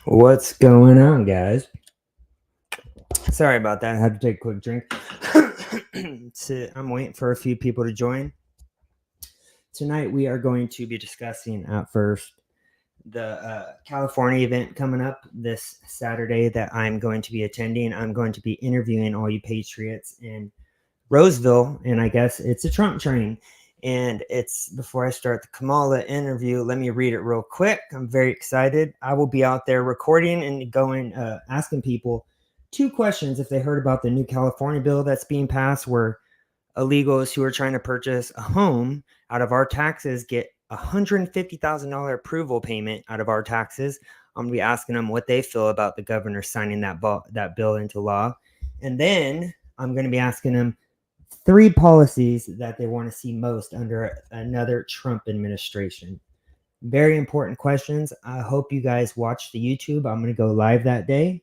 What's going on, guys? Sorry about that. I had to take a quick drink. I'm waiting for a few people to join. Tonight, we are going to be discussing at first the California event coming up this Saturday that I'm going to be attending. I'm going to be interviewing all you patriots in Roseville, and I guess it's a Trump train. And it's before I start the Kamala interview, let me read it real quick. I'm very excited. I will be out there recording and going, asking people two questions if they heard about the new California bill that's being passed, where illegals who are trying to purchase a home out of our taxes get $150,000 approval payment out of our taxes. I'm gonna be asking them what they feel about the governor signing that bill into law, and then I'm gonna be asking them three policies that they want to see most under another Trump administration. Very important questions. I hope you guys watch the YouTube. I'm going to go live that day.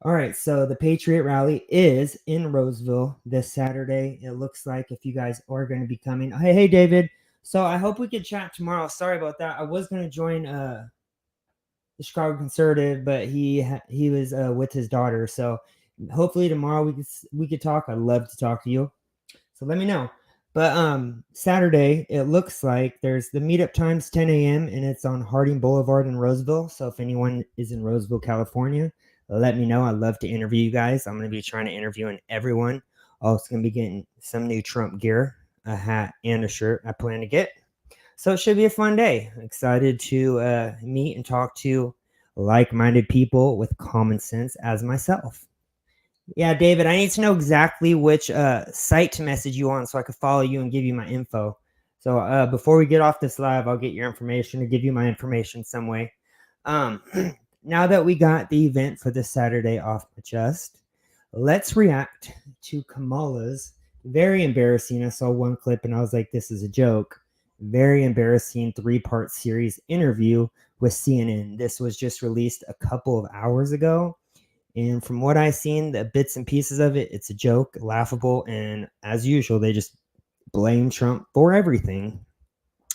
All right, so the Patriot Rally is in Roseville this Saturday. It looks like if you guys are going to be coming. Hey, David. So I hope we can chat tomorrow. Sorry about that. I was going to join the Chicago Conservative, but he was with his daughter. So hopefully tomorrow we could talk. I'd love to talk to you. So let me know. But Saturday, it looks like there's the meetup time's 10 a.m. and it's on Harding Boulevard in Roseville. So if anyone is in Roseville, California, let me know. I'd love to interview you guys. I'm going to be trying to interview everyone. Also going to be getting some new Trump gear, a hat, and a shirt I plan to get. So it should be a fun day. Excited to meet and talk to like-minded people with common sense as myself. Yeah, David, I need to know exactly which site to message you on so I can follow you and give you my info. So before we get off this live, I'll get your information or give you my information some way. Now that we got the event for this Saturday off my chest, let's react to Kamala's very embarrassing. I saw one clip and I was like, this is a joke. Very embarrassing 3-part series interview with CNN. This was just released a couple of hours ago. And from what I've seen, the bits and pieces of it, it's a joke, laughable, and as usual, they just blame Trump for everything,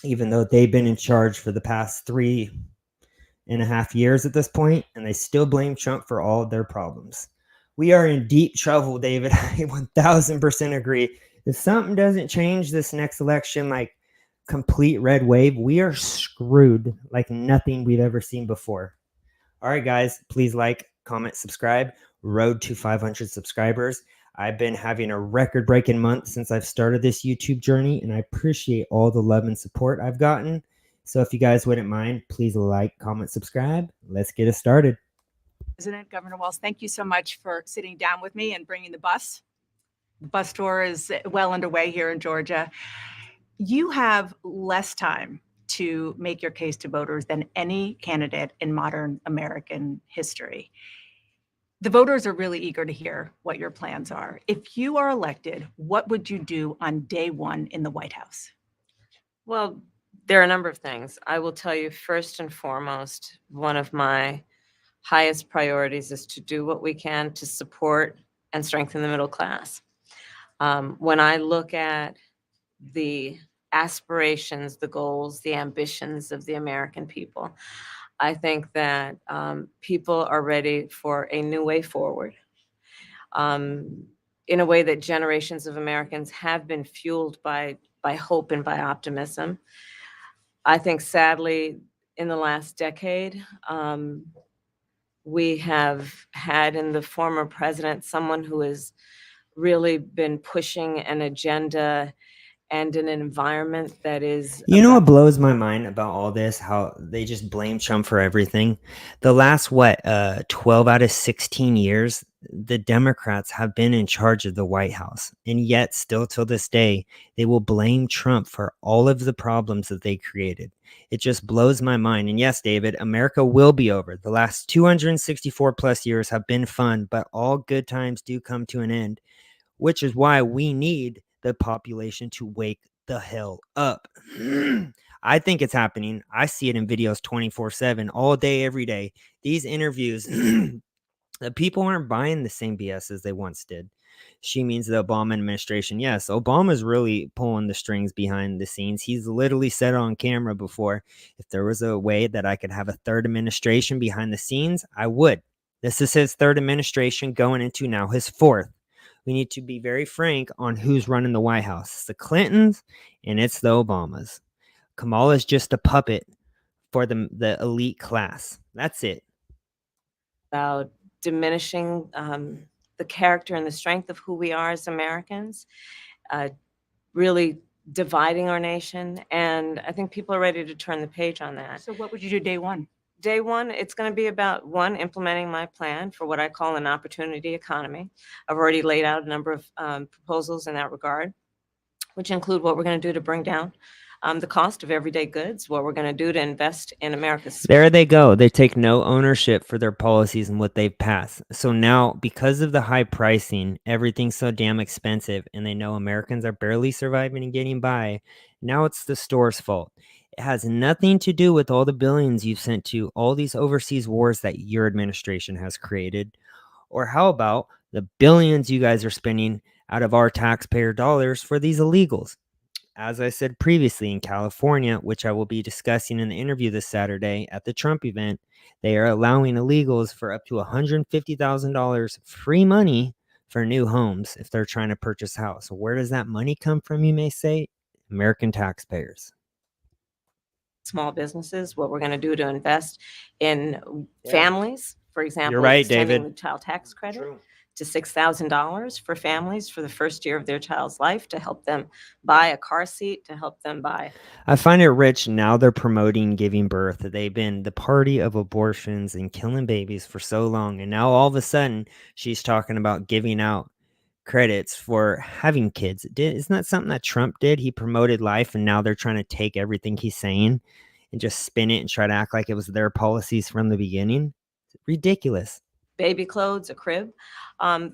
even though they've been in charge for the past 3.5 years at this point, and they still blame Trump for all of their problems. We are in deep trouble, David. I 1000% agree. If something doesn't change this next election, like complete red wave, we are screwed like nothing we've ever seen before. All right, guys, please like, comment, subscribe. Road to 500 subscribers. I've been having a record-breaking month since I've started this YouTube journey, and I appreciate all the love and support I've gotten. So if you guys wouldn't mind, please like, comment, subscribe. Let's get it started. President Governor Walz, thank you so much for sitting down with me and bringing the bus. The bus tour is well underway here in Georgia. You have less time to make your case to voters than any candidate in modern American history. The voters are really eager to hear what your plans are. If you are elected, what would you do on day one in the White House? Well, there are a number of things. I will tell you, first and foremost, one of my highest priorities is to do what we can to support and strengthen the middle class. When I look at the aspirations, the goals, the ambitions of the American people, I think that people are ready for a new way forward, in a way that generations of Americans have been fueled by hope and by optimism. I think, sadly, in the last decade, we have had in the former president someone who has really been pushing an agenda and an environment that is... You know what blows my mind about all this? How they just blame Trump for everything. The last, 12 out of 16 years, the Democrats have been in charge of the White House. And yet, still till this day, they will blame Trump for all of the problems that they created. It just blows my mind. And yes, David, America will be over. The last 264 plus years have been fun, but all good times do come to an end, which is why we need the population to wake the hell up. I think it's happening. I see it in videos 24/7, all day, every day. These interviews, the people aren't buying the same BS as they once did. she means the Obama administration. Yes, Obama's really pulling the strings behind the scenes. He's literally said on camera before, if there was a way that I could have a third administration behind the scenes, I would. This is his third administration going into now his fourth. We need to be very frank on who's running the White House. It's the Clintons and it's the Obamas. Kamala is just a puppet for the elite class. That's it. About diminishing the character and the strength of who we are as Americans, really dividing our nation. And I think people are ready to turn the page on that. So what would you do day one? Day one, it's going to be about, one, implementing my plan for what I call an opportunity economy. I've already laid out a number of proposals in that regard, which include what we're going to do to bring down the cost of everyday goods, what we're going to do to invest in America's. There they go. They take no ownership for their policies and what they've passed. So now, because of the high pricing, everything's so damn expensive, and they know Americans are barely surviving and getting by. Now it's the store's fault. It has nothing to do with all the billions you've sent to all these overseas wars that your administration has created. Or how about the billions you guys are spending out of our taxpayer dollars for these illegals? As I said previously, in California, which I will be discussing in the interview this Saturday at the Trump event, they are allowing illegals for up to $150,000 free money for new homes if they're trying to purchase a house. Where does that money come from, you may say? American taxpayers. Small businesses, what we're going to do to invest in families, for example. You're right, extending David. The child tax credit to $6,000 for families for the first year of their child's life, to help them buy a car seat, to help them buy. I find it rich now they're promoting giving birth. They've been the party of abortions and killing babies for so long. And now all of a sudden she's talking about giving out credits for having kids. Isn't that something that Trump did? He promoted life, and now they're trying to take everything he's saying and just spin it and try to act like it was their policies from the beginning. It's ridiculous. Baby clothes, a crib.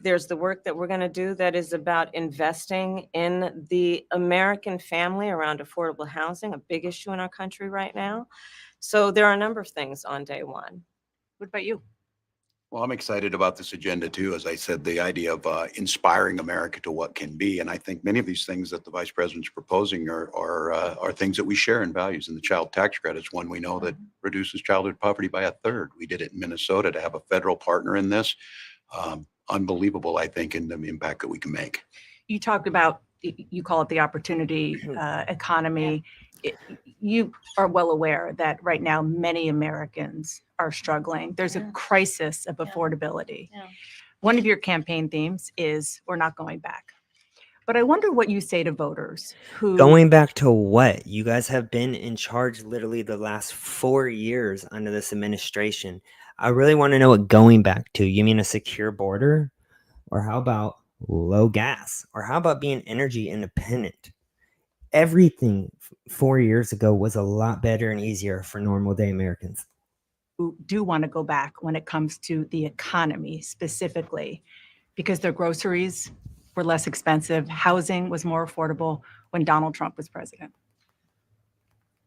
There's the work that we're going to do that is about investing in the American family around affordable housing, a big issue in our country right now. So there are a number of things on day one. What about you? Well, I'm excited about this agenda too. As I said, the idea of inspiring America to what can be, and I think many of these things that the vice president's proposing are things that we share in values. And the child tax credit is one we know that reduces childhood poverty by a third. We did it in Minnesota to have a federal partner in this. Unbelievable, I think, in the impact that we can make. You talked about, you call it the opportunity economy. You are well aware that right now many Americans are struggling. There's a crisis of affordability. One of your campaign themes is we're not going back. But I wonder what you say to voters who... Going back to what? You guys have been in charge literally the last 4 years under this administration. I really want to know what going back to. You mean a secure border? Or how about low gas? Or how about being energy independent? Everything 4 years ago was a lot better and easier for normal day Americans. who do want to go back when it comes to the economy specifically, because their groceries were less expensive, housing was more affordable when Donald Trump was president.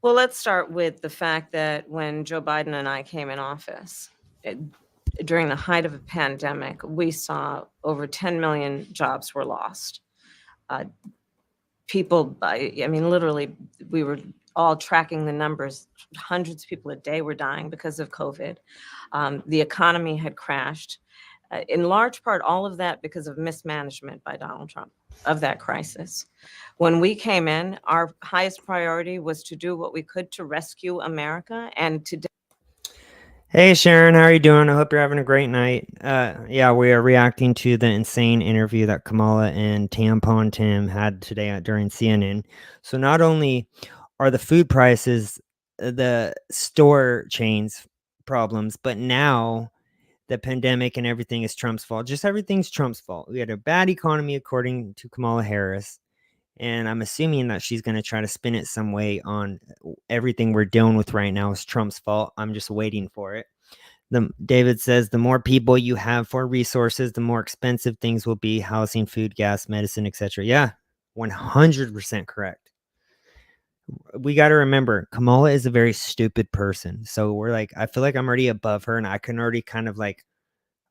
Well, let's start with the fact that when Joe Biden and I came in office, during the height of a pandemic, we saw over 10 million jobs were lost. People, I mean, literally, we were all tracking the numbers. Hundreds of people a day were dying because of COVID. The economy had crashed. In large part, all of that because of mismanagement by Donald Trump of that crisis. When we came in, our highest priority was to do what we could to rescue America and to... Hey Sharon, how are you doing? I hope you're having a great night. Yeah, we are reacting to the insane interview that Kamala and Tampon Tim had today during CNN. So not only are the food prices, the store chains problems, but now the pandemic and everything is Trump's fault. Just everything's Trump's fault. We had a bad economy according to Kamala Harris. And I'm assuming that she's going to try to spin it some way on everything we're dealing with right now is Trump's fault. I'm just waiting for it. David says the more people you have for resources, the more expensive things will be: housing, food, gas, medicine, etc. Yeah, 100% correct. We got to remember, Kamala is a very stupid person. So we're like, I feel like I'm already above her and I can already kind of like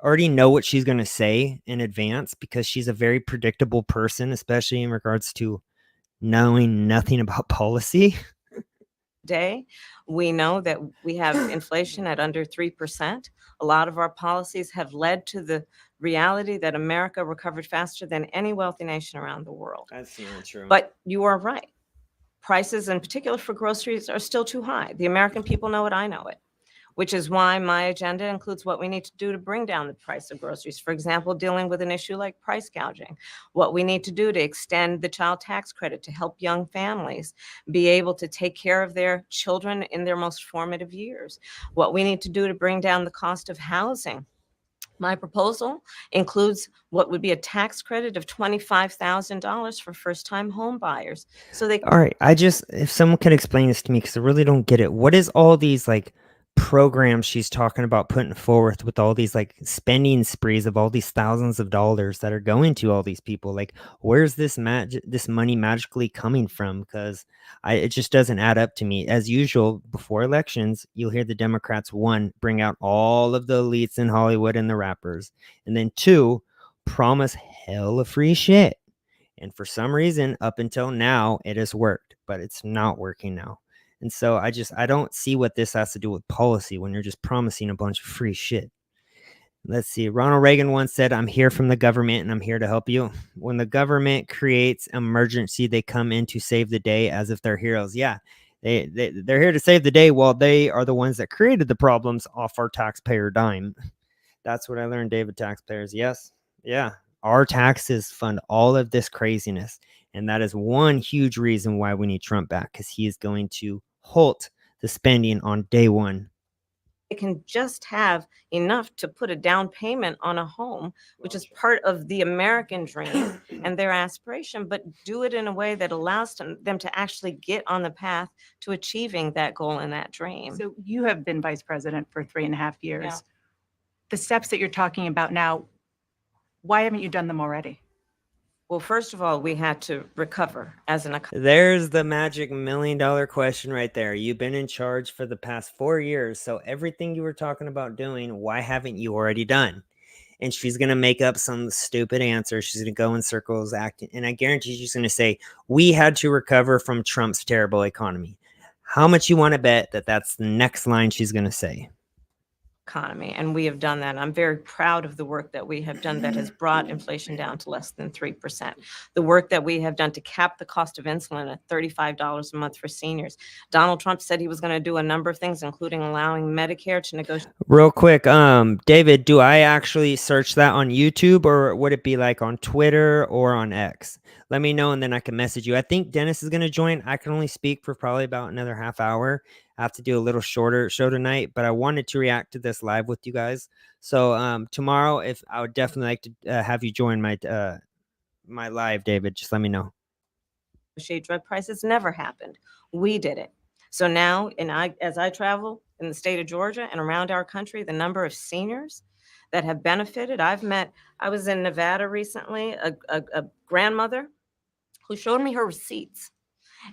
already know what she's going to say in advance because she's a very predictable person, especially in regards to knowing nothing about policy. Day, we know that we have inflation at under 3%. A lot of our policies have led to the reality that America recovered faster than any wealthy nation around the world. That's not true. But you are right. Prices, in particular for groceries, are still too high. The American people know it, I know it, which is why my agenda includes what we need to do to bring down the price of groceries. For example, dealing with an issue like price gouging, what we need to do to extend the child tax credit to help young families be able to take care of their children in their most formative years, what we need to do to bring down the cost of housing. My proposal includes what would be a tax credit of $25,000 for first-time home buyers. So they All right, if someone could explain this to me, because I really don't get it. What is all these like programs she's talking about putting forth with all these like spending sprees of all these thousands of dollars that are going to all these people? Like, where's this money magically coming from? Because it just doesn't add up to me. As usual, before elections, you'll hear the Democrats, one, bring out all of the elites in Hollywood and the rappers, and then two, promise hella free shit. And for some reason, up until now, it has worked, but it's not working now. And so I don't see what this has to do with policy when you're just promising a bunch of free shit. Let's see. Ronald Reagan once said, "I'm here from the government and I'm here to help you." When the government creates emergency, they come in to save the day as if they're heroes. Yeah, they're here to save the day while they are the ones that created the problems off our taxpayer dime. That's what I learned, David. Taxpayers. Yes. Yeah. Our taxes fund all of this craziness. And that is one huge reason why we need Trump back, because he is going to halt the spending on day one. can just have enough to put a down payment on a home, which is part of the American dream and their aspiration, but do it in a way that allows them to actually get on the path to achieving that goal and that dream. So you have been vice president for 3.5 years. Yeah. The steps that you're talking about now, why haven't you done them already? Well, first of all, we had to recover as an economy. There's the magic $1 million question right there. You've been in charge for the past 4 years. So everything you were talking about doing, why haven't you already done? And she's going to make up some stupid answer. She's going to go in circles acting. And I guarantee she's going to say, we had to recover from Trump's terrible economy. How much you want to bet that that's the next line she's going to say? Economy, and we have done that. I'm very proud of the work that we have done that has brought inflation down to less than 3%. The work that we have done to cap the cost of insulin at $35 a month for seniors. Donald Trump said he was going to do a number of things, including allowing Medicare to negotiate. Real quick, David, do I actually search that on YouTube, or would it be like on Twitter or on X? Let me know, and then I can message you. I think Dennis is going to join. I can only speak for probably about another half hour. I have to do a little shorter show tonight, but I wanted to react to this live with you guys. So tomorrow, if I would definitely like to have you join my my live, David. Just let me know. Negotiate drug prices never happened. We did it. So now, as I travel in the state of Georgia and around our country, the number of seniors that have benefited. I was in Nevada recently, a grandmother who showed me her receipts.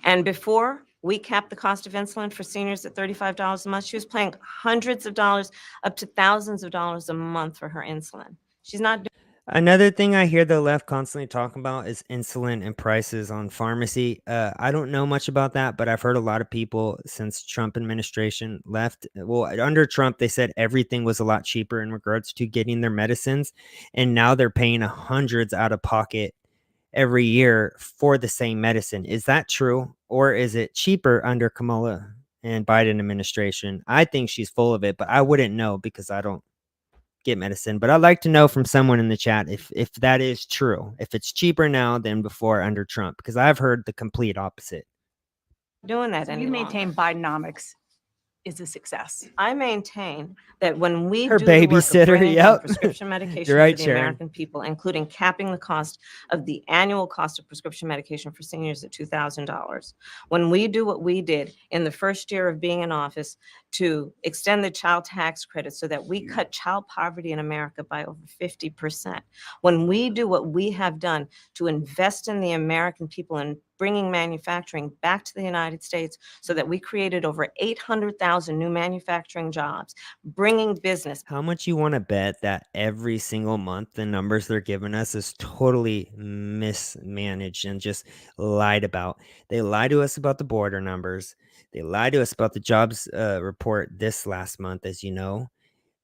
And before we capped the cost of insulin for seniors at $35 a month, she was paying hundreds of dollars, up to thousands of dollars a month for her insulin. She's not doing. Another thing I hear the left constantly talking about is insulin and prices on pharmacy. I don't know much about that, but I've heard a lot of people since Trump administration left. Well, under Trump, they said everything was a lot cheaper in regards to getting their medicines. And now they're paying hundreds out of pocket every year for the same medicine. Is that true? Or is it cheaper under Kamala and Biden administration? I think she's full of it, but I wouldn't know because I don't get medicine. But I'd like to know from someone in the chat if that is true, if it's cheaper now than before under Trump, because I've heard the complete opposite. Doing that So any you maintain longer. Bidenomics is a success. I maintain that when we Her do the work of babysitter, bringing down yep. prescription medication You're right, for the Sharon. American people, including capping the cost of the annual cost of prescription medication for seniors at $2,000, when we do what we did in the first year of being in office, to extend the child tax credit so that we cut child poverty in America by over 50%. When we do what we have done to invest in the American people and bringing manufacturing back to the United States so that we created over 800,000 new manufacturing jobs, bringing business. How much you want to bet that every single month the numbers they're giving us is totally mismanaged and just lied about? They lie to us about the border numbers. They lie to us about the jobs report this last month, as you know.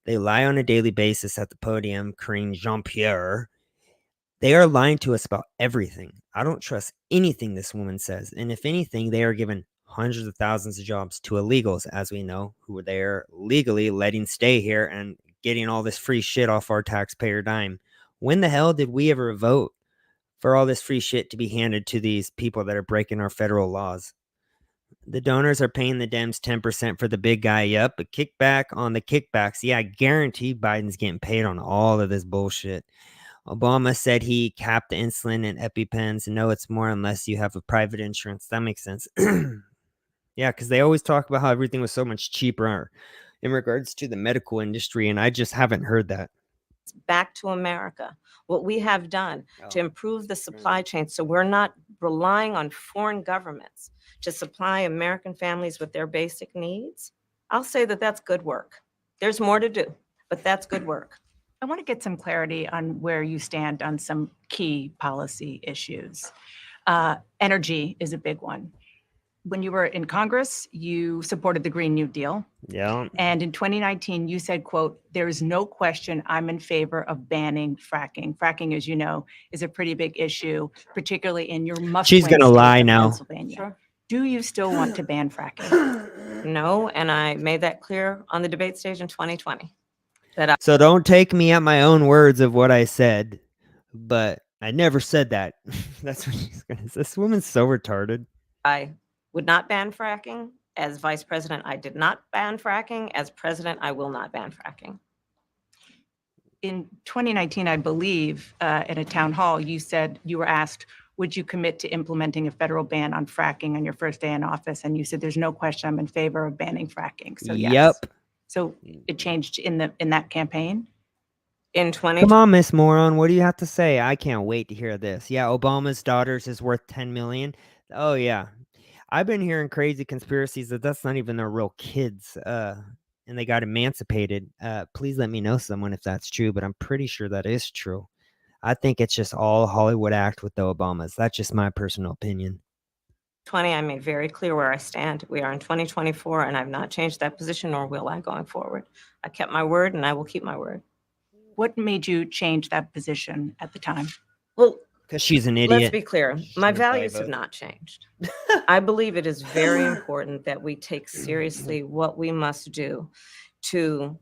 They lie on a daily basis at the podium, Karine Jean-Pierre. They are lying to us about everything. I don't trust anything this woman says. And if anything, they are giving hundreds of thousands of jobs to illegals, as we know, who they're legally letting stay here and getting all this free shit off our taxpayer dime. When the hell did we ever vote for all this free shit to be handed to these people that are breaking our federal laws? The donors are paying the Dems 10% for the big guy. Yep, but kickback on the kickbacks. Yeah, I guarantee Biden's getting paid on all of this bullshit. Obama said he capped the insulin and EpiPens. No, it's more unless you have a private insurance. That makes sense. Yeah, because they always talk about how everything was so much cheaper in regards to the medical industry, and I just haven't heard that. Back to America. What we have done to Oh. improve the supply chain so we're not relying on foreign governments to supply American families with their basic needs, I'll say that that's good work. There's more to do, but that's good work. I want to get some clarity on where you stand on some key policy issues. Energy is a big one. When you were in Congress, you supported the Green New Deal. Yeah. And in 2019, you said, quote, "There is no question I'm in favor of banning fracking." Fracking, as you know, is a pretty big issue, particularly in your must-win She's gonna state lie of now. Pennsylvania. Do you still want to ban fracking? No, and I made that clear on the debate stage in 2020. So don't take me at my own words of what I said, but I never said that. That's what she's gonna say. This woman's so retarded. I would not ban fracking. As vice president, I did not ban fracking. As president, I will not ban fracking. In 2019, I believe, in a town hall, you said you were asked, would you commit to implementing a federal ban on fracking on your first day in office? And you said, there's no question I'm in favor of banning fracking. So yes. Yep. So it changed in that campaign? In 2020, Come on, Miss Moron. What do you have to say? I can't wait to hear this. Yeah, Obama's daughters is worth 10 million. Oh yeah. I've been hearing crazy conspiracies that that's not even their real kids. And they got emancipated. Please let me know someone if that's true, but I'm pretty sure that is true. I think it's just all a Hollywood act with the Obamas. That's just my personal opinion. I made very clear where I stand. We are in 2024, and I've not changed that position, nor will I going forward. I kept my word, and I will keep my word. What made you change that position at the time? Well, because she's an idiot. let's be clear. My gonna probably values have vote. not changed. I believe it is very important that we take seriously what we must do to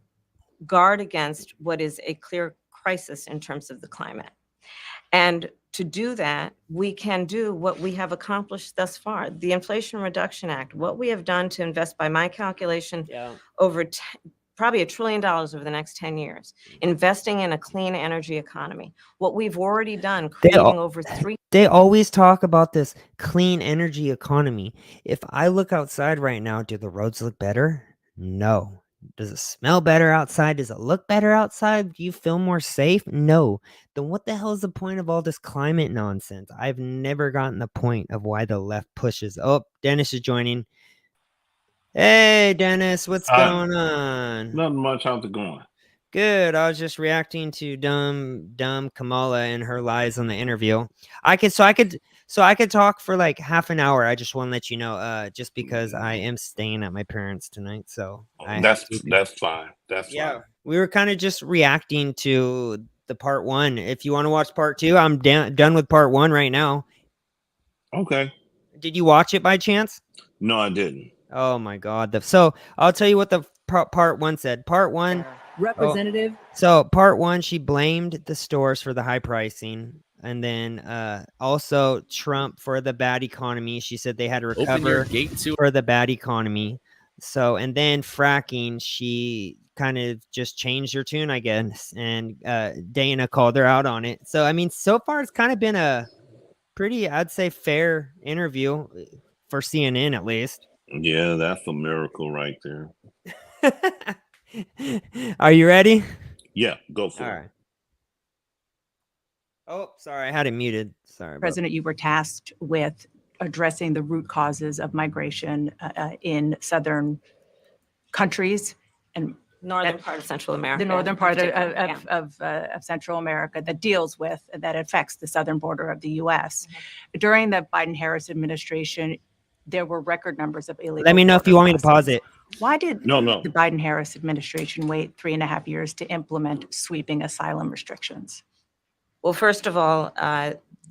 guard against what is a clear crisis in terms of the climate. And to do that, we can do what we have accomplished thus far. The Inflation Reduction Act, what we have done to invest, by my calculation, Yeah. over probably $1 trillion over the next 10 years, investing in a clean energy economy. What we've already done, creating over 3. They always talk about this clean energy economy. If I look outside right now, do the roads look better? No. Does it smell better outside? Does it look better outside? Do you feel more safe? No. Then what the hell is the point of all this climate nonsense? I've never gotten the point of why the left pushes. Oh, Dennis is joining. Hey, Dennis, what's going on? Nothing much. How's it going? Good. I was just reacting to dumb Kamala and her lies on the interview. I could talk for like half an hour. I just want to let you know, just because I am staying at my parents tonight. So That's fine. That's fine. we were kind of just reacting to the part one. If you want to watch part two, I'm done with part one right now. Okay. Did you watch it by chance? No, I didn't. Oh my God. So I'll tell you what the part one said. Part one. Representative. So part one, she blamed the stores for the high pricing. And then also Trump for the bad economy. She said they had to recover for the bad economy. So, and then fracking, she kind of just changed her tune, I guess. And Dana called her out on it. So, I mean, so far it's kind of been a pretty, I'd say, fair interview for CNN at least. Yeah, that's a miracle right there. Are you ready? Yeah, go for All it. right. Oh, sorry, I had it muted. Sorry about President, you were tasked with addressing the root causes of migration in southern countries and Northern part of Central America. the northern in part particular, yeah. of Central America that deals with, that affects the southern border of the U.S. During the Biden-Harris administration, there were record numbers of illegal. Let me know if you want me to border pause it. crossings. Why did No. the Biden-Harris administration wait 3.5 years to implement sweeping asylum restrictions? Well, first of all,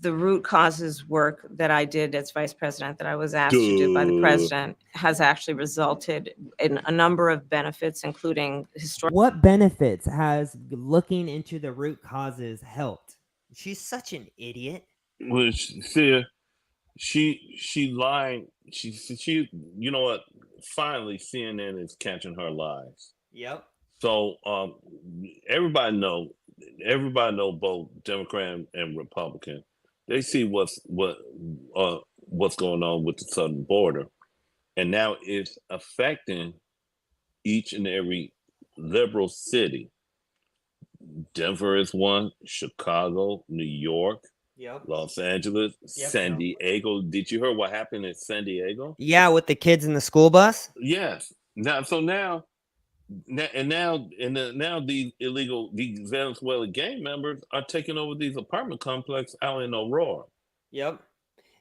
the root causes work that I did as vice president, that I was asked to do by the Duh. president, has actually resulted in a number of benefits, including historic. What benefits has looking into the root causes helped? She's such an idiot. Which see, she lied. She you know what? Finally, CNN is catching her lies. Yep. So everybody know both Democrat and Republican. They see what's going on with the southern border, and now it's affecting each and every liberal city. Denver is one, Chicago, New York, Yep. Los Angeles, Yep. San Diego. Did you hear what happened in San Diego? Yeah, with the kids in the school bus. Yes. Now these Venezuelan gang members are taking over these apartment complexes out in Aurora. Yep.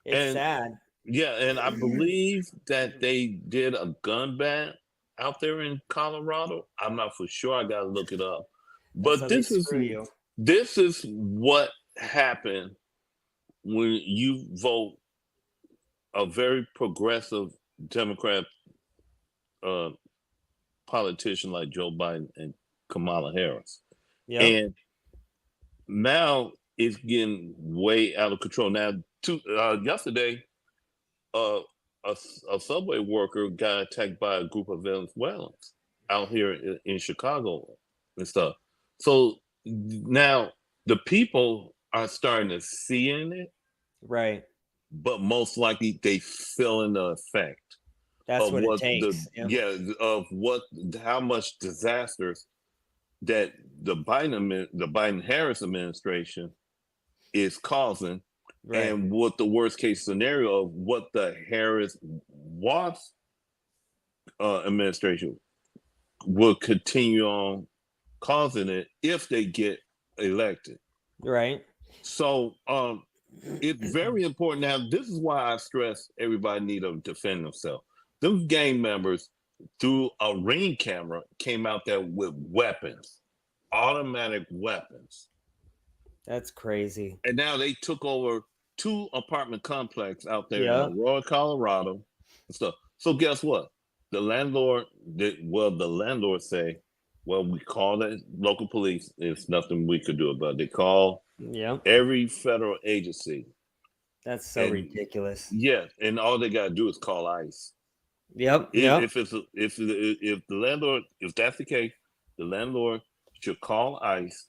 It's And- sad. Yeah, and I believe that they did a gun ban out there in Colorado. I'm not for sure. I gotta look it up. That's But how they this is screw you. what happened when you vote a very progressive Democrat politician like Joe Biden and Kamala Harris. Yep. And now it's getting way out of control. Now, yesterday, a subway worker got attacked by a group of Venezuelans out here in Chicago and stuff. So now the people are starting to see in it, Right. but most likely they feeling the effect That's of what it what takes. how much disasters that the Biden Harris administration is causing, Right. and what the worst case scenario of what the Harris Watts administration will continue on causing it if they get elected. Right. So it's very important. Now, this is why I stress everybody need to defend themselves. Those gang members, through a ring camera, came out there with weapons, automatic weapons. That's crazy. And now they took over 2 apartment complexes out there Yeah. in Aurora, Colorado and stuff. So guess what? The landlord say, well, we call the local police. There's nothing we could do about it. They call Yep. every federal agency. That's so And- ridiculous. Yeah, and all they gotta do is call ICE. Yep. If the landlord, if that's the case, the landlord should call ICE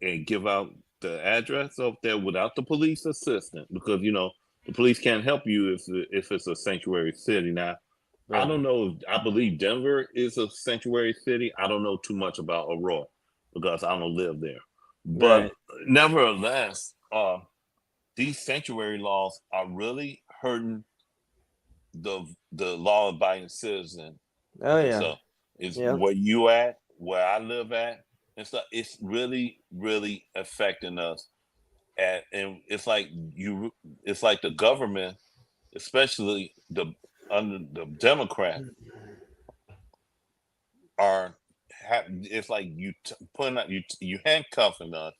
and give out the address up there without the police assistance, because the police can't help you if it's a sanctuary city. Now, I don't know. I believe Denver is a sanctuary city. I don't know too much about Aurora because I don't live there. But Right. nevertheless, these sanctuary laws are really hurting the law-abiding citizen. Oh And yeah. so it's Yeah. where you at, where I live at, and stuff. It's really, really affecting us. And it's like the government, especially under the Democrat, it's like you putting out you handcuffing us,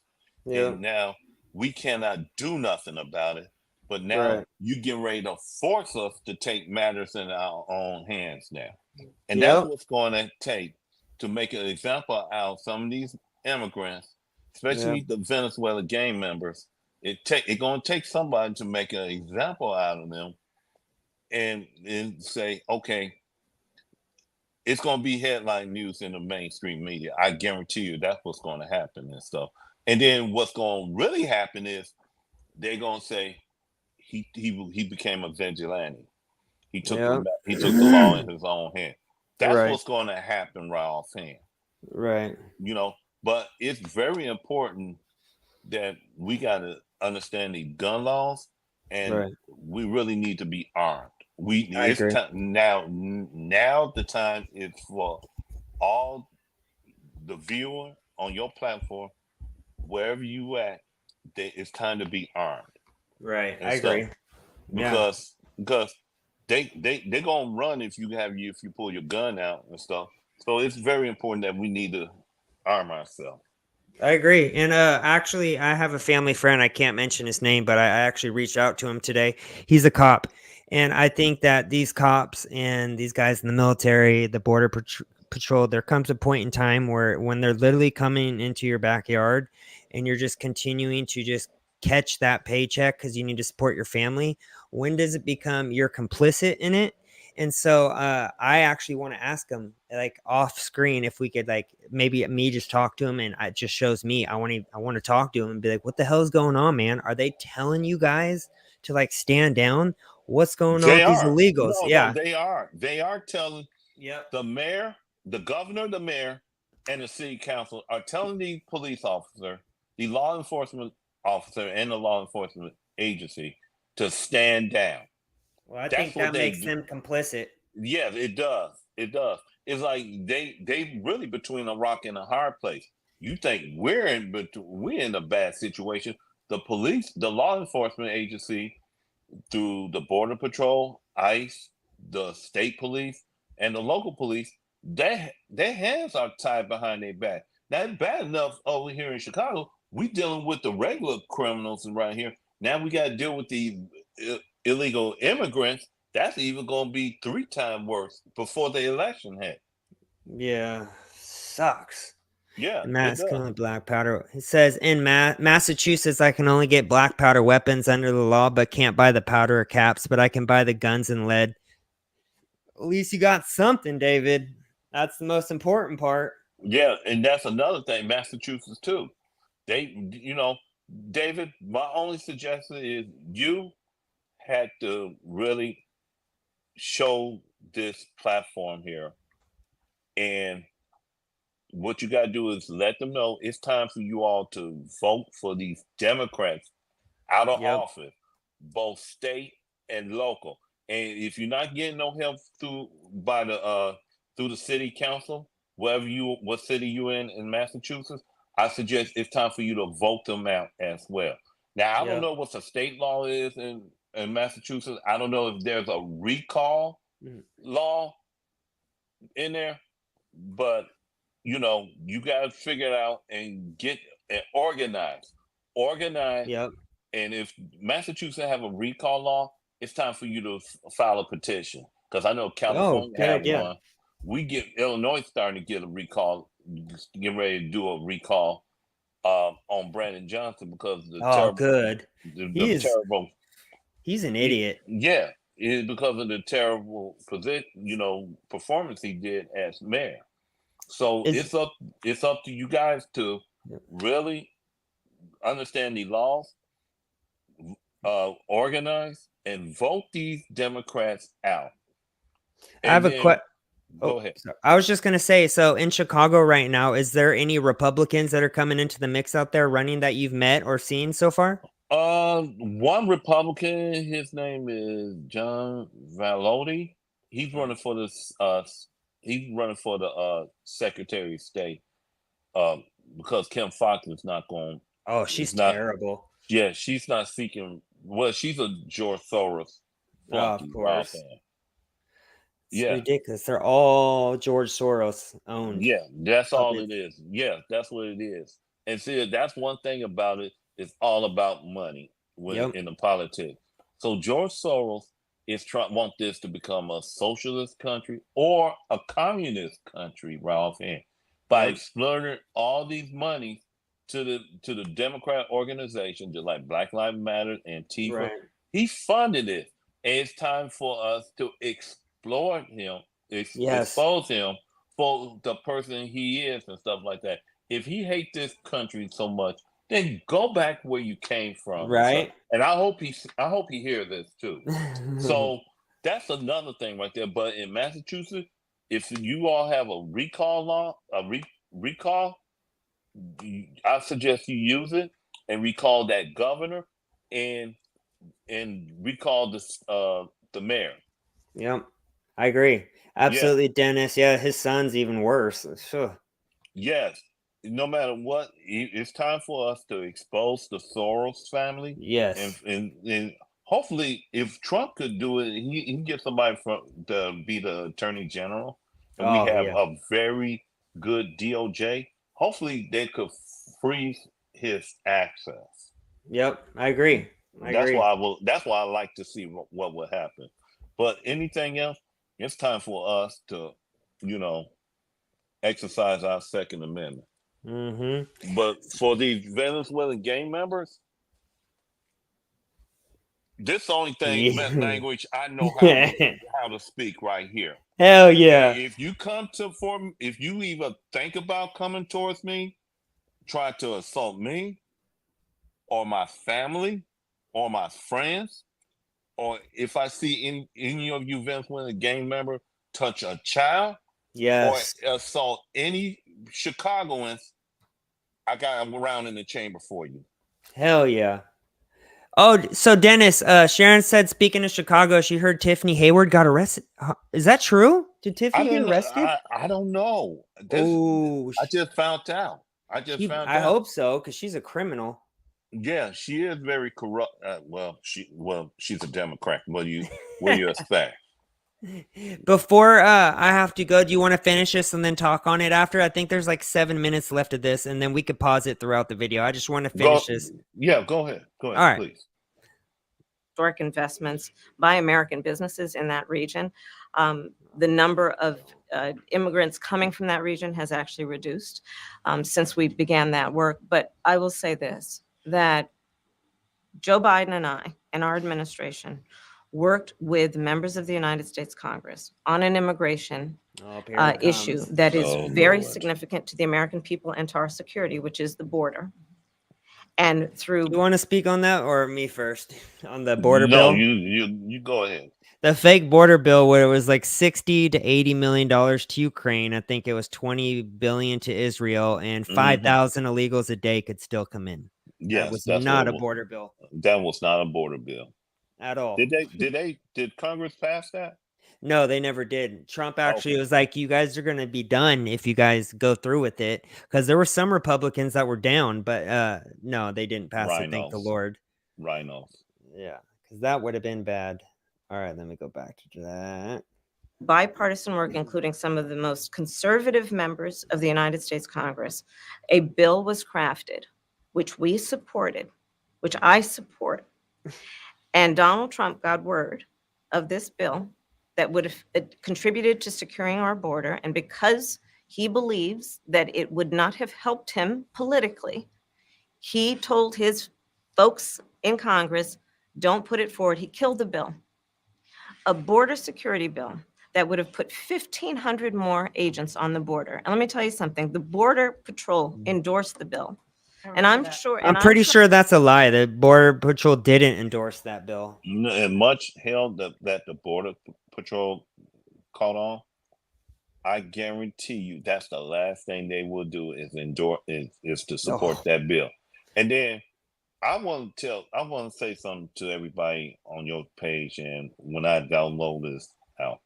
Yeah. and now we cannot do nothing about it. But now Right. you getting ready to force us to take matters in our own hands now, and Yep. that's what's going to take to make an example out of some of these immigrants, especially the Venezuelan gang members. It's going to take somebody to make an example out of them, and say, okay, it's going to be headline news in the mainstream media. I guarantee you that's what's going to happen and stuff. And then what's going to really happen is they're going to say he became a vigilante. He took Yeah. he took the law in his own hand. That's Right. what's going to happen right offhand. Right. You know, but it's very important that we got to understand the gun laws, and Right. we really need to be armed. I It's agree. time now. Now the time is for all the viewer on your platform, wherever you at. It's time to be armed Right. and I stuff agree. Yeah. because they gonna run if you pull your gun out and stuff. So it's very important that we need to arm ourselves. I agree. And actually I have a family friend, I can't mention his name, but I actually reached out to him today. He's a cop. And I think that these cops and these guys in the military, the border patrol, there comes a point in time where when they're literally coming into your backyard and you're just continuing to just catch that paycheck because you need to support your family, when does it become you're complicit in it? And so I actually want to ask him like off screen if we could like maybe me just talk to him and it just shows me I want to talk to him and be like, what the hell is going on, man? Are they telling you guys to like stand down? What's going on They with these are. illegals? No, Yeah. they are. They are telling Yep. the mayor, the governor, the mayor, and the city council are telling the police officer, the law enforcement officer, and the law enforcement agency to stand down. Well, I That's think what that they makes do. them complicit. Yes, it does. It does. It's like they really between a rock and a hard place. You think we're in a bad situation. The police, the law enforcement agency, through the border patrol, ICE, the state police, and the local police, their hands are tied behind their back. Now it's bad enough over here in Chicago. We dealing with the regular criminals right here. Now we got to deal with the illegal immigrants. That's even going to be 3 times worse before the election hit. Yeah. Sucks. Yeah, And it Matt's does. killing black powder. It says in Massachusetts, I can only get black powder weapons under the law, but can't buy the powder or caps, but I can buy the guns and lead. At least you got something, David. That's the most important part. Yeah, and that's another thing. Massachusetts too. You know, David. My only suggestion is you had to really show this platform here. And what you got to do is let them know it's time for you all to vote for these Democrats out of Yep. office, both state and local. And if you're not getting no help through the city council, what city you in Massachusetts, I suggest it's time for you to vote them out as well. Now I don't Yep. know what the state law is in Massachusetts. I don't know if there's a recall law in there, but you got to figure it out and get and organize. Yep. And if Massachusetts have a recall law, it's time for you to file a petition because I know Oh, California good have idea. one. Illinois starting to get a recall, getting ready to do a recall on Brandon Johnson because of the Oh, good. the terrible. He's an idiot. Yeah, it's because of the terrible performance he did as mayor. So Is it's up to you guys to really understand the laws, organize, and vote these Democrats out. I have And a then go Oh, ahead. I was just gonna say, so in Chicago right now, is there any Republicans that are coming into the mix out there running that you've met or seen so far? One Republican, his name is John Valodi. He's running for this. He's running for the Secretary of State. Because Kim Fox is not going. Oh, Is she's not. terrible. Yeah, she's not seeking. Well, she's a George Soros Oh, of flunky, Ralph. course. It's Yeah, ridiculous. They're all George Soros owned yeah, that's all it puppets. is. Yeah, that's what it is. And see, that's one thing about it. It's all about money when Yep. in the politics. So George Soros is trying want this to become a socialist country or a communist country, Ralph, and by Yep. exploiting all these monies to the Democrat organization, just like Black Lives Matter and Antifa. Right. He funded it, and it's time for us to exploit him, Yes. expose him for the person he is and stuff like that. If he hates this country so much, then go back where you came from and stuff. Right. And I hope he hears this too. So that's another thing right there. But in Massachusetts, if you all have a recall law, recall, I suggest you use it and recall that governor and recall the mayor. Yep. I agree. Absolutely, Dennis. Yeah, his son's even worse. Sure. Yes. No matter what, it's time for us to expose the Soros family. Yes. And hopefully, if Trump could do it, he can get somebody to be the attorney general, and we Oh, have yeah. a very good DOJ. Hopefully, they could freeze his access. Yep. I agree. That's why I like to see what would happen. But anything else, it's time for us to, exercise our Second Amendment. Mm-hmm. But for these Venezuelan gang members, this only thing language I know how to speak right here. Hell yeah. If you if you even think about coming towards me, try to assault me or my family or my friends, or if I see any of you Venezuelan gang member touch a child Yes. or assault any Chicagoans, I got a round in the chamber for you. Hell yeah. Oh, so Dennis, Sharon said, speaking of Chicago, she heard Tiffany Hayward got arrested. Is that true? Did Tiffany get arrested? I don't know. Oh, I just found out. I hope so, because she's a criminal. Yeah, she is very corrupt. She's a Democrat. What do you expect? Before I have to go, do you want to finish this and then talk on it after? I think there's like 7 minutes left of this, and then we could pause it throughout the video. I just want to finish this. Yeah, go ahead. All right. Please. Historic investments by American businesses in that region. The number of immigrants coming from that region has actually reduced since we began that work. But I will say this, that Joe Biden and I and our administration worked with members of the United States Congress on an immigration issue that is very significant to the American people and to our security, which is the border. And through, You want to speak on that, or me first on the border bill? No, you go ahead. The fake border bill, where it was like $60 to $80 million to Ukraine. I think it was $20 billion to Israel, and 5,000 illegals a day could still come in. Yes, that was that's not a border bill That was not a border bill at all. Did Congress pass that? No, they never did. Trump actually was like, you guys are going to be done if you guys go through with it. Because there were some Republicans that were down, but no, they didn't pass it. Thank the Lord. Rhinos. Yeah, because that would have been bad. All right, let me go back to that. Bipartisan work, including some of the most conservative members of the United States Congress, a bill was crafted, which we supported, which I support. And Donald Trump got word of this bill that would have contributed to securing our border. And because he believes that it would not have helped him politically, he told his folks in Congress, don't put it forward. He killed the bill. A border security bill that would have put 1,500 more agents on the border. And let me tell you something, the Border Patrol endorsed the bill. And I'm pretty sure that's a lie. The Border Patrol didn't endorse that bill. And much hell that the Border Patrol caught on, I guarantee you that's the last thing they will do is is to support that bill. And then I want to say something to everybody on your page, and when I download this out,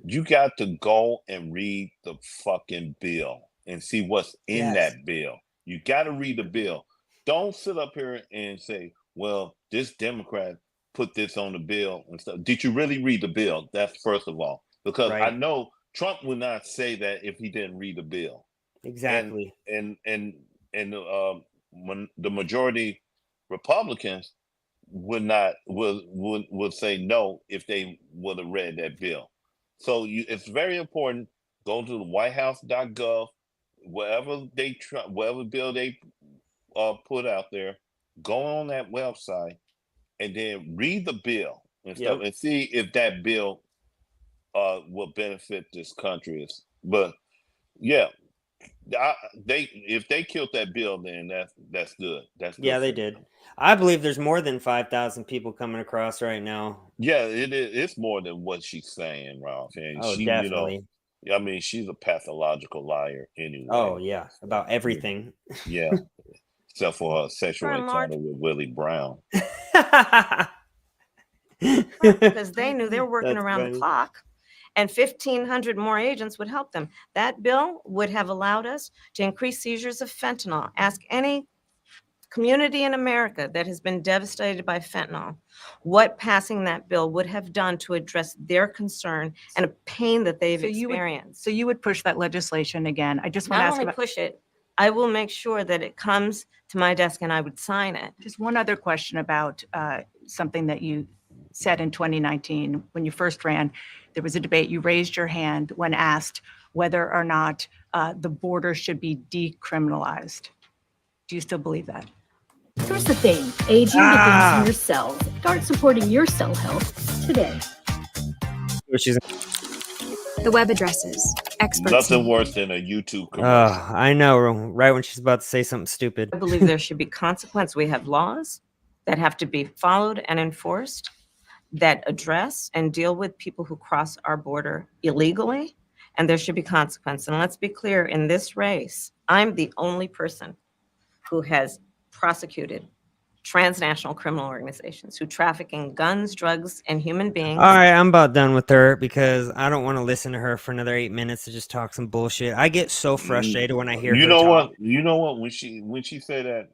you got to go and read the fucking bill and see what's in that bill. You got to read the bill. Don't sit up here and say, well, this Democrat put this on the bill and stuff. Did you really read the bill? That's first of all, because I know Trump would not say that if he didn't read the bill. Exactly. And when the majority Republicans would say no if they would have read that bill. So it's very important. Go to the whitehouse.gov, whatever bill they put out there, go on that website and then read the bill and stuff and see if that bill will benefit this country. But yeah, If they killed that bill, then that's good. That's good Yeah, they for did. them. I believe there's more than 5,000 people coming across right now. Yeah, it is. It's more than what she's saying, Ralph. And Oh, she, definitely. I mean, she's a pathological liar Oh, anyway. yeah, So, about everything. yeah, except for her sexual For a large, encounter with Willie Brown. because they knew they were working That's around the funny. clock, and 1,500 more agents would help them. That bill would have allowed us to increase seizures of fentanyl. Ask any community in America that has been devastated by fentanyl what passing that bill would have done to address their concern and a pain that they've So you would- experienced. So you would push that legislation again. I just want to Not ask only about push it, I will make sure that it comes to my desk and I would sign it. just one other question about something that you said in 2019 when you first ran. There was a debate. You raised your hand when asked whether or not the border should be decriminalized. Do you still believe that? Here's the thing, aging begins in your cells. Start supporting your cell health today. Which is, The web addresses, experts. Nothing worse than a YouTube commercial. I know, right when she's about to say something stupid. I believe there should be consequence. We have laws that have to be followed and enforced that address and deal with people who cross our border illegally, and there should be consequence. And let's be clear, in this race, I'm the only person who has prosecuted transnational criminal organizations who traffic in guns, drugs, and human beings. All right, I'm about done with her because I don't want to listen to her for another 8 minutes to just talk some bullshit. I get so frustrated when I hear You her know talk. what? You know what? When she said that,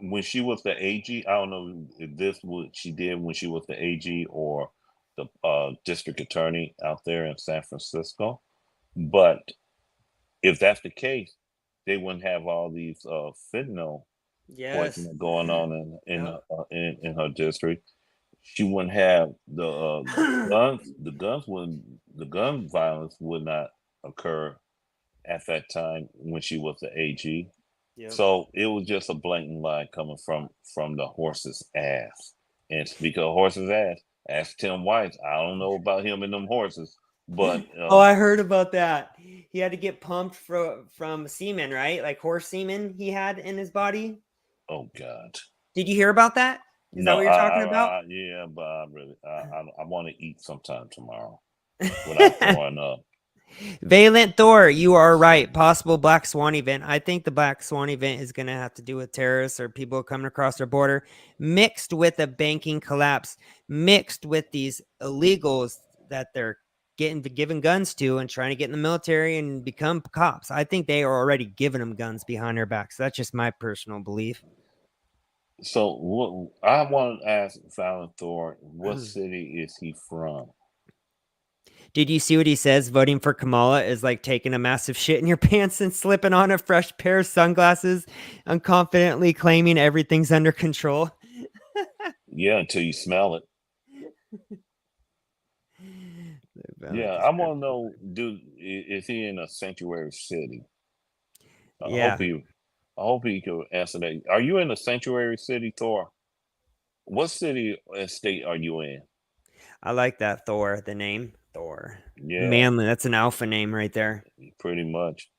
when she was the AG, I don't know if this what she did when she was the AG or the district attorney out there in San Francisco. But if that's the case, they wouldn't have all these fentanyl Yes. poisoning going on Yep. in her district. She wouldn't have the guns. The gun violence would not occur at that time when she was the AG. Yep. So it was just a blatant lie coming from the horse's ass. And speaking of horse's ass, ask Tim White. I don't know about him and them horses, but Oh, I heard about that. He had to get pumped from semen, right? Like horse semen he had in his body. oh God. Did you hear about that? Is that what you're talking about? Yeah, but I want to eat sometime tomorrow without throwing up. Valent Thor, you are right. Possible Black Swan event. I think the Black Swan event is going to have to do with terrorists or people coming across our border, mixed with a banking collapse, mixed with these illegals that they're giving guns to and trying to get in the military and become cops. I think they are already giving them guns behind their backs. That's just my personal belief. So what I want to ask Fallon Thor, what city is he from? Did you see what he says? Voting for Kamala is like taking a massive shit in your pants and slipping on a fresh pair of sunglasses and confidently claiming everything's under control. Yeah, until you smell it. Yeah, I want to know, dude, is he in a sanctuary city? Yeah. I hope he could answer that. Are you in a sanctuary city, Thor? What city and state are you in? I like that Thor, the name Thor. Yeah, Manly, that's an alpha name right there. pretty much.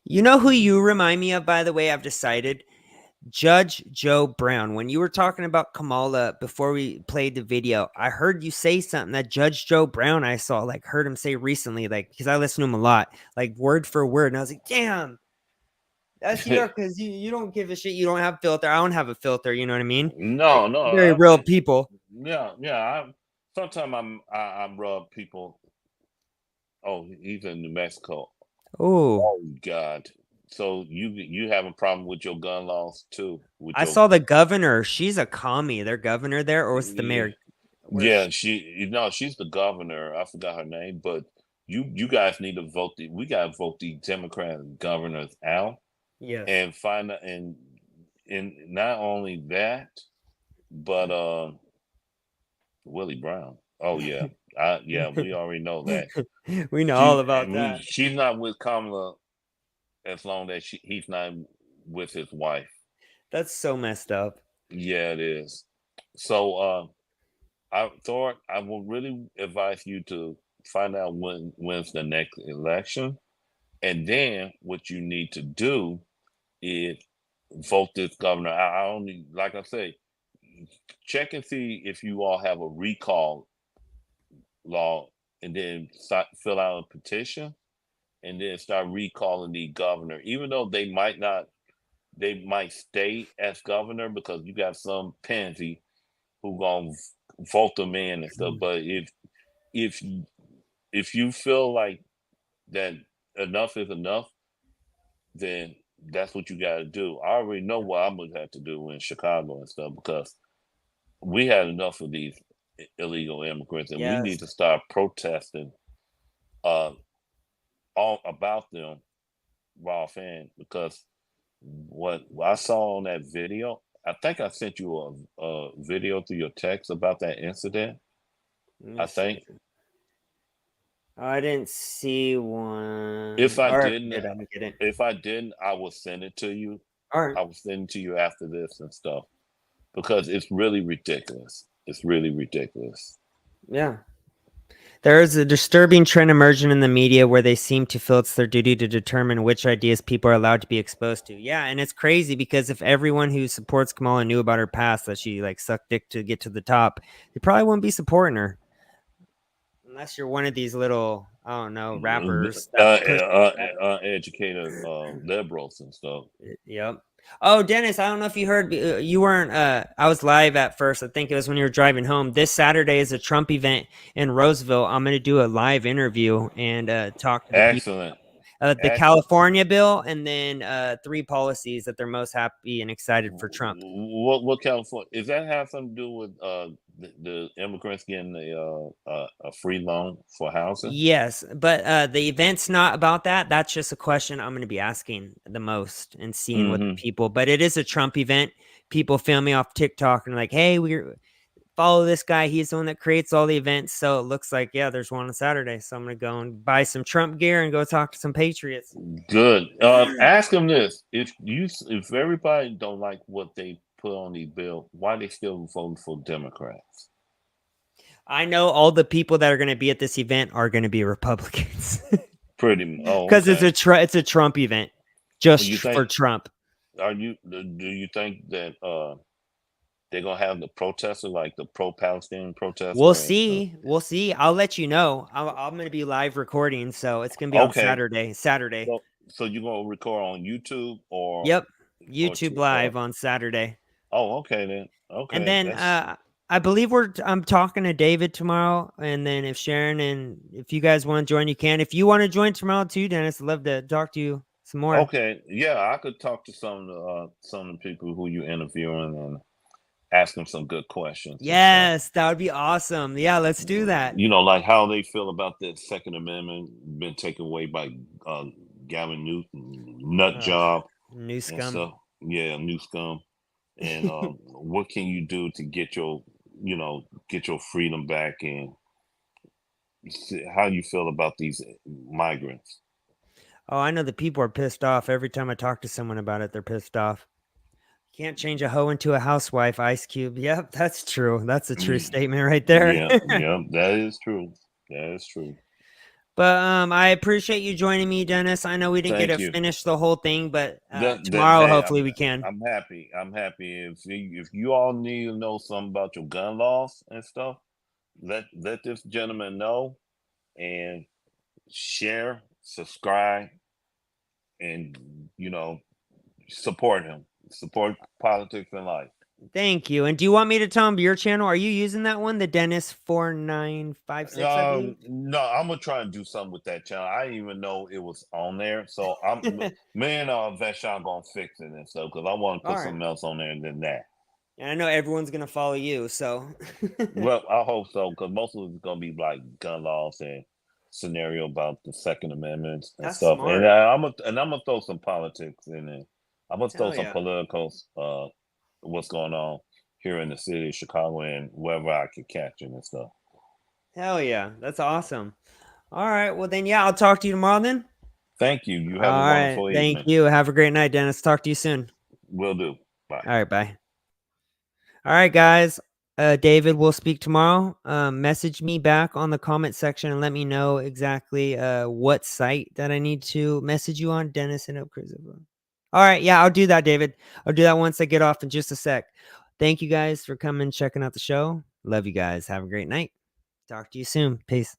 You know who you remind me of, by the way, I've decided? Judge Joe Brown. When you were talking about Kamala before we played the video, I heard you say something that Judge Joe Brown I saw, like heard him say recently, like because I listen to him a lot, like word for word. And I was like, damn, that's you because you don't give a shit. You don't have filter. I don't have a filter. You know what I mean? No, Very real people. Yeah. Sometimes I rub people. Oh, he's in New Mexico. Oh, God. So you have a problem with your gun laws too? I saw the governor. She's a commie. Their governor there, or was the mayor? Yeah, she's the governor. I forgot her name, but you guys need to vote. We got to vote the Democratic governors out. Yes. And find out, and not only that, but Willie Brown. Oh yeah, we already know that. We know all about that. She's not with Kamala as long as he's not with his wife. That's so messed up. Yeah, it is. So I thought I would really advise you to find out when's the next election And then what you need to do is vote this governor. I only, like I say, check and see if you all have a recall law, and then fill out a petition, and then start recalling the governor. Even though they might stay as governor because you got some pansy who gonna vote them in and stuff. But if if you feel like that enough is enough, then that's what you got to do. I already know what I'm gonna have to do in Chicago and stuff because we had enough of these illegal immigrants, and we need Yes. to start protesting uh, all about them raw fan, because what I saw on that video, I think I sent you a video through your text about that incident. Let me I think see. Oh, I didn't see one. if I Or didn't, did I get it? if I didn't, I will send it to you. All right. I will send it to you after this and stuff because it's really ridiculous. It's really ridiculous. Yeah. There is a disturbing trend emerging in the media where they seem to feel it's their duty to determine which ideas people are allowed to be exposed to. Yeah, and it's crazy because if everyone who supports Kamala knew about her past, that she like sucked dick to get to the top, they probably wouldn't be supporting her. Unless you're one of these little, I don't know, rappers. Educated liberals and stuff. Yep. Oh, Dennis, I don't know if you heard. You weren't. I was live at first. I think it was when you were driving home. This Saturday is a Trump event in Roseville. I'm going to do a live interview and talk to the people. Excellent. The Excellent. California bill, and then 3 policies that they're most happy and excited for Trump. What California is that have something to do with the immigrants getting a free loan for housing? Yes, but the event's not about that. That's just a question I'm going to be asking the most and seeing what the people. But it is a Trump event. People film me off TikTok and like, hey, we're follow this guy. He's the one that creates all the events. So it looks like, yeah, there's one on Saturday. So I'm going to go and buy some Trump gear and go talk to some patriots. Good. Ask them this: if everybody don't like what they put on the bill, why they still voting for Democrats? I know all the people that are going to be at this event are going to be Republicans. Pretty much. Oh, because okay. it's a Trump event just You for think- Trump. Do you think that they're gonna have the protesters like the pro-Palestinian protesters? We'll see. We'll see. I'll let you know. I'm going to be live recording, so it's going to be on Okay. Saturday. So you're gonna record on YouTube or? Yep, YouTube live on Saturday. Oh, okay then. Okay. And then I believe I'm talking to David tomorrow, and then if Sharon and if you guys want to join, you can. If you want to join tomorrow too, Dennis, I'd love to talk to you some more. Okay, yeah, I could talk to some of the people who you're interviewing and ask them some good questions. Yes, that would be awesome. Yeah, let's do that. You know, like how they feel about the Second Amendment been taken away by Gavin Newsom, nut job, New and scum. stuff. Yeah, new scum. And what can you do to get your freedom back, and how you feel about these migrants? Oh, I know the people are pissed off. Every time I talk to someone about it, they're pissed off. Can't change a hoe into a housewife, Ice Cube. Yep, that's true. That's a true statement right there. Yeah, that is true. That is true. But I appreciate you joining me, Dennis. I know we didn't get Thank to you. finish the whole thing, but tomorrow, hopefully, we can. I'm happy. I'm happy. If you all need to know something about your gun laws and stuff, let this gentleman know, and share, subscribe, and support him. Support politics and life. Thank you. And do you want me to tell him your channel? Are you using that one, the Dennis 4956? I believe? No, I'm gonna try and do something with that channel. I didn't even know it was on there, so I'm me and Vashon gonna fix it and stuff because I want to put something else on there than that. And I know everyone's gonna follow you, so. Well, I hope so, because most of it's gonna be like gun laws and scenario about the Second Amendment and That's stuff. smart. And I'm gonna throw some politics in there. I'm gonna throw some political what's going on here in the city of Chicago and wherever I can catch it and stuff. Hell yeah, that's awesome. All right, well then, yeah, I'll talk to you tomorrow then. Thank you. You have a wonderful evening. Thank you. Have a great night, Dennis. Talk to you soon. Will do. Bye. All right, bye. All right, guys. David, we'll speak tomorrow. Message me back on the comment section and let me know exactly what site that I need to message you on. Dennis and Christopher. All right, yeah, I'll do that, David. I'll do that once I get off in just a sec. Thank you guys for coming, checking out the show. Love you guys. Have a great night. Talk to you soon. Peace.